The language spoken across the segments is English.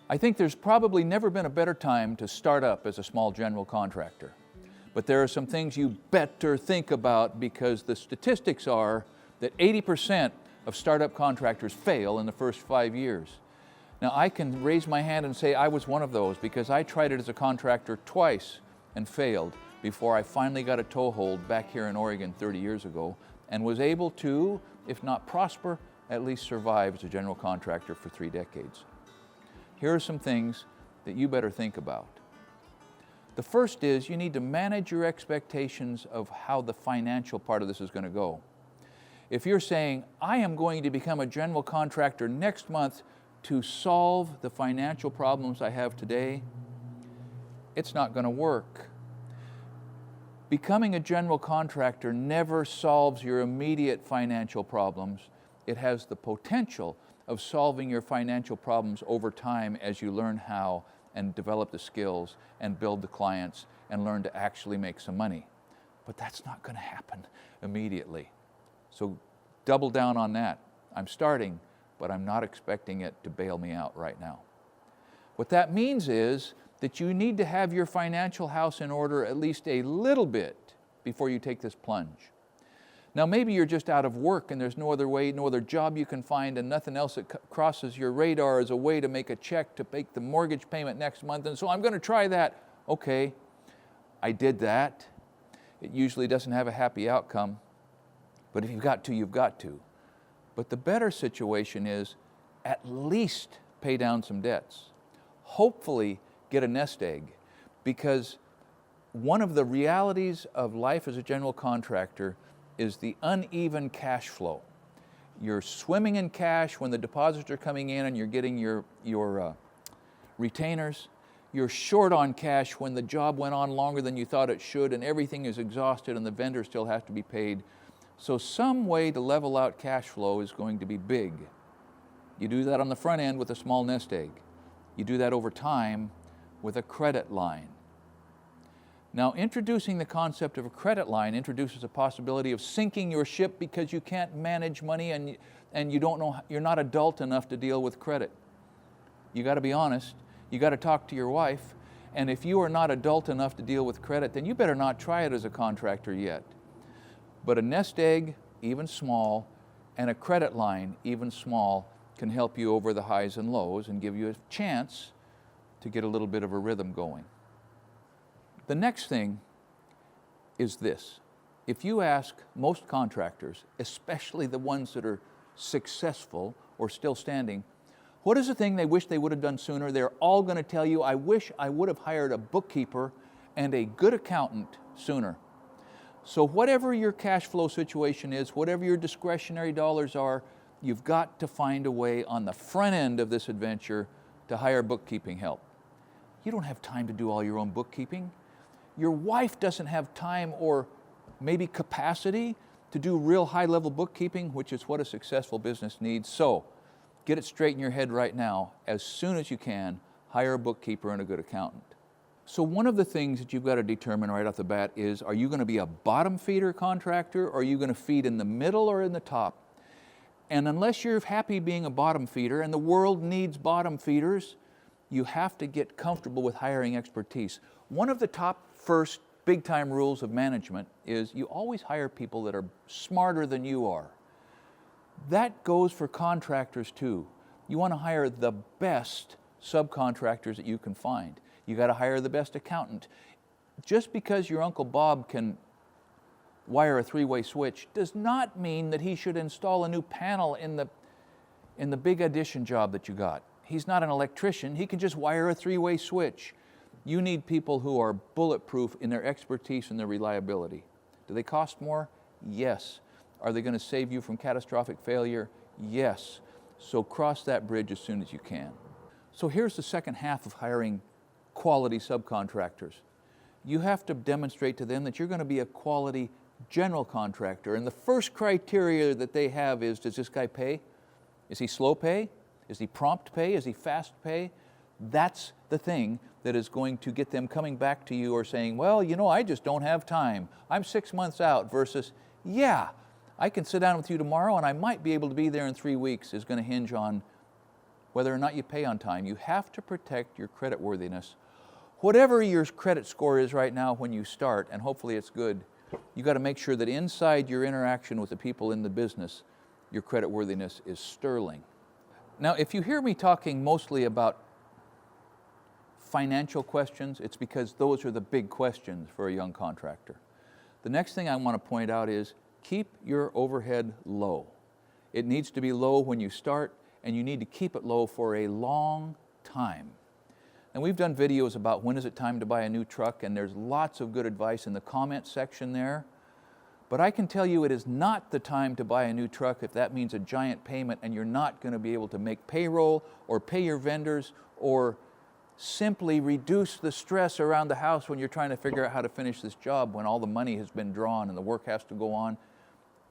I think there's probably never been a better time to start up as a small general contractor. But there are some things you better think about, because the statistics are that 80% of startup contractors fail in the first 5 years. Now, I can raise my hand and say I was one of those, because I tried it as a contractor twice and failed before I finally got a toehold back here in Oregon 30 years ago, and was able to, if not prosper, at least survive as a general contractor for 3 decades. Here are some things that you better think about. The first is you need to manage your expectations of how the financial part of this is going to go. If you're saying, I am going to become a general contractor next month to solve the financial problems I have today, it's not going to work. Becoming a general contractor never solves your immediate financial problems. It has the potential of solving your financial problems over time as you learn how and develop the skills and build the clients and learn to actually make some money. But that's not going to happen immediately. So double down on that. I'm starting, but I'm not expecting it to bail me out right now. What that means is that you need to have your financial house in order at least a little bit before you take this plunge. Now, maybe you're just out of work and there's no other way, no other job you can find, and nothing else that crosses your radar as a way to make a check to make the mortgage payment next month, and so I'm going to try that. Okay, I did that. It usually doesn't have a happy outcome, but if you've got to, you've got to. But the better situation is at least pay down some debts. Hopefully get a nest egg, because one of the realities of life as a general contractor is the uneven cash flow. You're swimming in cash when the deposits are coming in and you're getting your retainers. You're short on cash when the job went on longer than you thought it should and everything is exhausted and the vendor still has to be paid. So some way to level out cash flow is going to be big. You do that on the front end with a small nest egg. You do that over time with a credit line. Now, introducing the concept of a credit line introduces a possibility of sinking your ship because you can't manage money and you don't know, you're not adult enough to deal with credit. You got to be honest. You got to talk to your wife. And if you are not adult enough to deal with credit, then you better not try it as a contractor yet. But a nest egg, even small, and a credit line, even small, can help you over the highs and lows and give you a chance to get a little bit of a rhythm going. The next thing is this. If you ask most contractors, especially the ones that are successful or still standing, what is the thing they wish they would have done sooner? They're all going to tell you, I wish I would have hired a bookkeeper and a good accountant sooner. So whatever your cash flow situation is, whatever your discretionary dollars are, you've got to find a way on the front end of this adventure to hire bookkeeping help. You don't have time to do all your own bookkeeping. Your wife doesn't have time or maybe capacity to do real high-level bookkeeping, which is what a successful business needs. So get it straight in your head right now. As soon as you can, hire a bookkeeper and a good accountant. So one of the things that you've got to determine right off the bat is, are you going to be a bottom feeder contractor, or are you going to feed in the middle or in the top? And unless you're happy being a bottom feeder, and the world needs bottom feeders, you have to get comfortable with hiring expertise. One of the top first big-time rules of management is you always hire people that are smarter than you are. That goes for contractors too. You want to hire the best subcontractors that you can find. You got to hire the best accountant. Just because your Uncle Bob can wire a three-way switch does not mean that he should install a new panel in the big addition job that you got. He's not an electrician. He can just wire a three-way switch. You need people who are bulletproof in their expertise and their reliability. Do they cost more? Yes. Are they going to save you from catastrophic failure? Yes. So cross that bridge as soon as you can. So here's the second half of hiring quality subcontractors. You have to demonstrate to them that you're going to be a quality general contractor. And the first criteria that they have is, does this guy pay? Is he slow pay? Is he prompt pay? Is he fast pay? That's the thing that is going to get them coming back to you or saying, well, you know, I just don't have time. I'm 6 months out, versus, yeah, I can sit down with you tomorrow and I might be able to be there in 3 weeks, is going to hinge on whether or not you pay on time. You have to protect your creditworthiness. Whatever your credit score is right now when you start, and hopefully it's good, you got to make sure that inside your interaction with the people in the business, your creditworthiness is sterling. Now, if you hear me talking mostly about financial questions, it's because those are the big questions for a young contractor. The next thing I want to point out is keep your overhead low. It needs to be low when you start, and you need to keep it low for a long time. And we've done videos about when is it time to buy a new truck, and there's lots of good advice in the comment section there. But I can tell you it is not the time to buy a new truck if that means a giant payment and you're not going to be able to make payroll or pay your vendors or simply reduce the stress around the house when you're trying to figure out how to finish this job when all the money has been drawn and the work has to go on.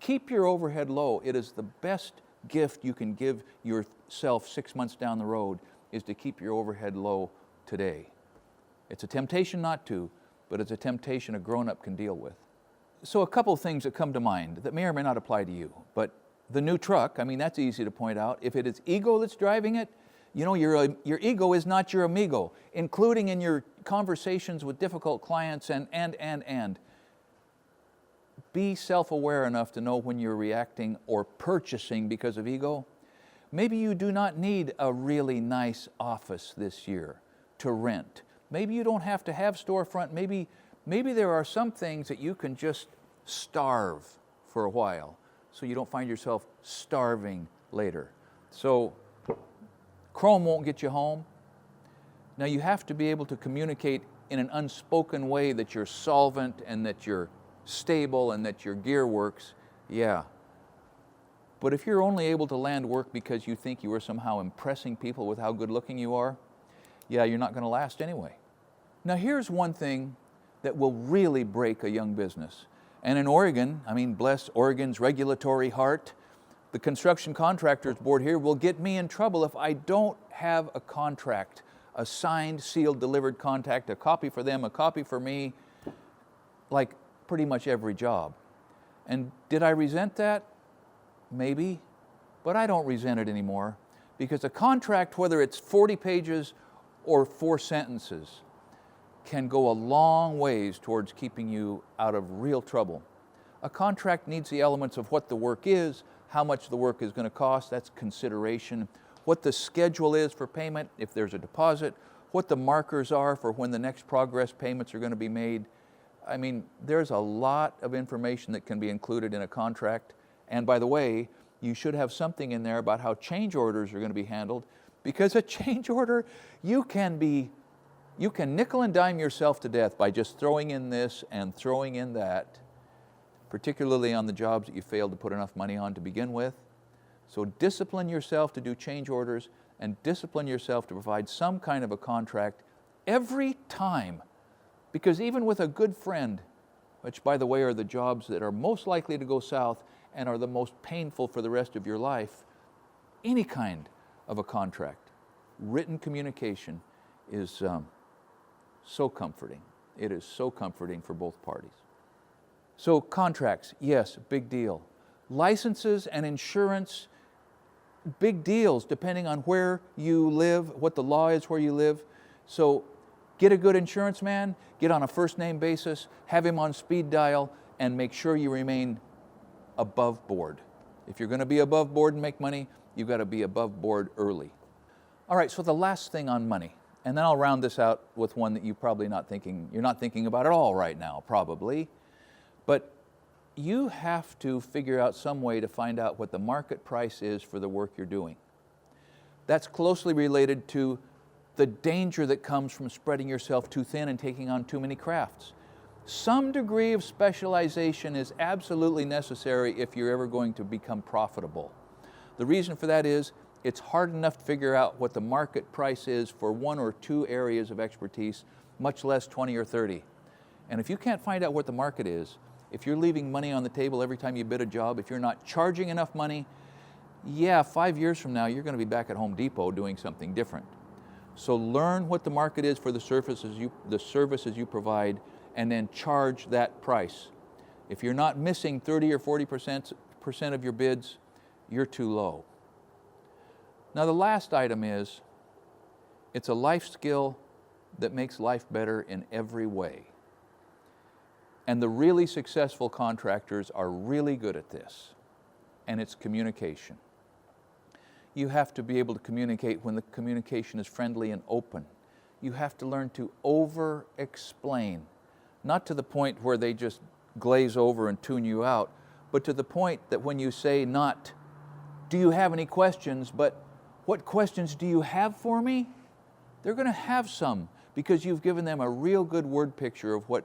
Keep your overhead low. It is the best gift you can give yourself 6 months down the road is to keep your overhead low today. It's a temptation not to, but it's a temptation a grown-up can deal with. So a couple of things that come to mind that may or may not apply to you, but the new truck, I mean, that's easy to point out. If it is ego that's driving it, you know, your ego is not your amigo, including in your conversations with difficult clients and. Be self-aware enough to know when you're reacting or purchasing because of ego. Maybe you do not need a really nice office this year to rent. Maybe you don't have to have storefront. Maybe there are some things that you can just starve for a while so you don't find yourself starving later. So Chrome won't get you home. Now you have to be able to communicate in an unspoken way that you're solvent and that you're stable and that your gear works, yeah. But if you're only able to land work because you think you are somehow impressing people with how good looking you are, yeah, you're not going to last anyway. Now here's one thing that will really break a young business. And in Oregon, I mean, bless Oregon's regulatory heart, the Construction Contractors Board here will get me in trouble if I don't have a contract, a signed, sealed, delivered contract, a copy for them, a copy for me, like pretty much every job. And did I resent that? Maybe, but I don't resent it anymore because a contract, whether it's 40 pages or 4 sentences, can go a long ways towards keeping you out of real trouble. A contract needs the elements of what the work is, how much the work is going to cost, that's consideration, what the schedule is for payment if there's a deposit, what the markers are for when the next progress payments are going to be made. I mean, there's a lot of information that can be included in a contract. And by the way, you should have something in there about how change orders are going to be handled, because a change order, you can nickel and dime yourself to death by just throwing in this and throwing in that, particularly on the jobs that you failed to put enough money on to begin with. So discipline yourself to do change orders and discipline yourself to provide some kind of a contract every time. Because even with a good friend, which by the way are the jobs that are most likely to go south and are the most painful for the rest of your life, any kind of a contract, written communication is so comforting. It is so comforting for both parties. So contracts, yes, big deal. Licenses and insurance, big deals depending on where you live, what the law is where you live. So get a good insurance man, get on a first name basis, have him on speed dial, and make sure you remain above board. If you're going to be above board and make money, you've got to be above board early. All right, so the last thing on money, and then I'll round this out with one that you're not thinking about at all right now, probably. But you have to figure out some way to find out what the market price is for the work you're doing. That's closely related to the danger that comes from spreading yourself too thin and taking on too many crafts. Some degree of specialization is absolutely necessary if you're ever going to become profitable. The reason for that is it's hard enough to figure out what the market price is for 1 or 2 areas of expertise, much less 20 or 30. And if you can't find out what the market is, if you're leaving money on the table every time you bid a job, if you're not charging enough money, yeah, 5 years from now, you're going to be back at Home Depot doing something different. So learn what the market is for the services you provide, and then charge that price. If you're not missing 30 or 40% of your bids, you're too low. Now the last item is, it's a life skill that makes life better in every way. And the really successful contractors are really good at this, and it's communication. You have to be able to communicate when the communication is friendly and open. You have to learn to over-explain, not to the point where they just glaze over and tune you out, but to the point that when you say not, do you have any questions, but what questions do you have for me? They're going to have some, because you've given them a real good word picture of what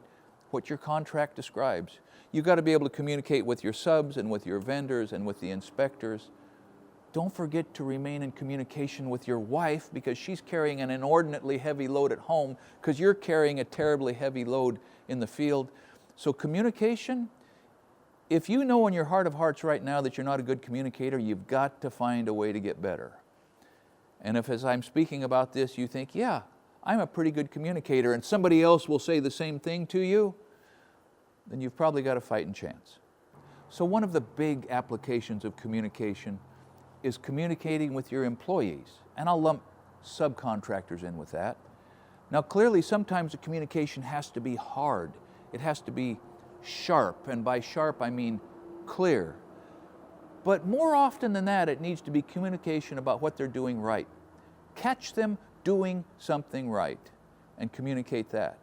your contract describes. You've got to be able to communicate with your subs and with your vendors and with the inspectors. Don't forget to remain in communication with your wife, because she's carrying an inordinately heavy load at home because you're carrying a terribly heavy load in the field. So communication, if you know in your heart of hearts right now that you're not a good communicator, you've got to find a way to get better. And if as I'm speaking about this, you think, yeah, I'm a pretty good communicator, and somebody else will say the same thing to you, then you've probably got a fighting chance. So one of the big applications of communication is communicating with your employees, and I'll lump subcontractors in with that. Now clearly sometimes the communication has to be hard. It has to be sharp, and by sharp I mean clear. But more often than that, it needs to be communication about what they're doing right. Catch them doing something right and communicate that.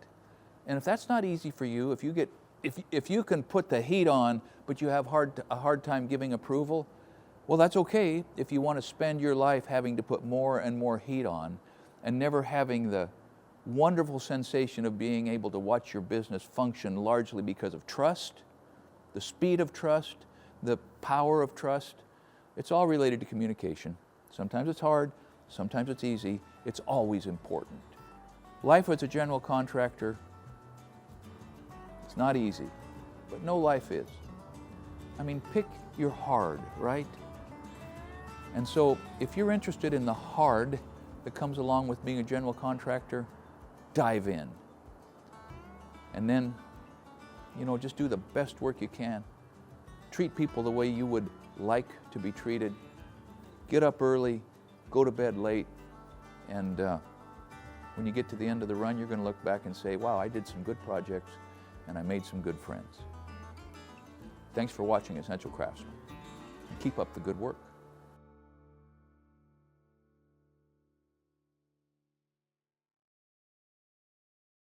And if that's not easy for you, if you can put the heat on but you have a hard time giving approval, well, that's okay if you want to spend your life having to put more and more heat on and never having the wonderful sensation of being able to watch your business function largely because of trust, the speed of trust, the power of trust. It's all related to communication. Sometimes it's hard, sometimes it's easy. It's always important. Life as a general contractor, it's not easy, but no life is. I mean, pick your hard, right? And so if you're interested in the hard that comes along with being a general contractor, dive in. And then, just do the best work you can. Treat people the way you would like to be treated. Get up early, go to bed late, and when you get to the end of the run, you're going to look back and say, wow, I did some good projects and I made some good friends. Thanks for watching Essential Craftsman. Keep up the good work.